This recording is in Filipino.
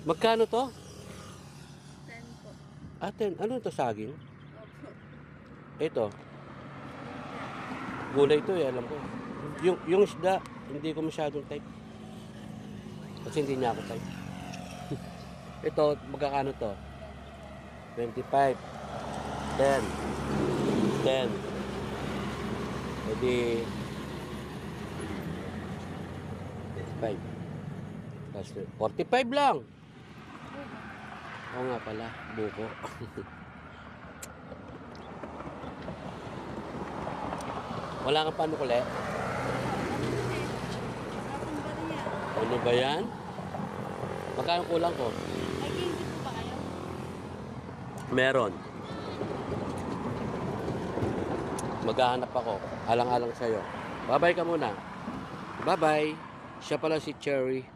Magkano to? 10 po. Ah, 10. Ano to, saging? Opo. Ito. Gulay to alam ko. Yung isda, hindi ko masyadong type. Kasi hindi niya ako type. Ito, magkakano to? 25. 10. 10. Pwede 25. Tapos 45 lang. Oo nga pala, buko. Wala kang panukuli? Ano ba yan? Magkano kulang ko? Ay, kinsit po ba kayo? Meron. Maghahanap ako. Alang-alang sa'yo. Bye-bye ka muna. Bye-bye. Siya pala si Cherry.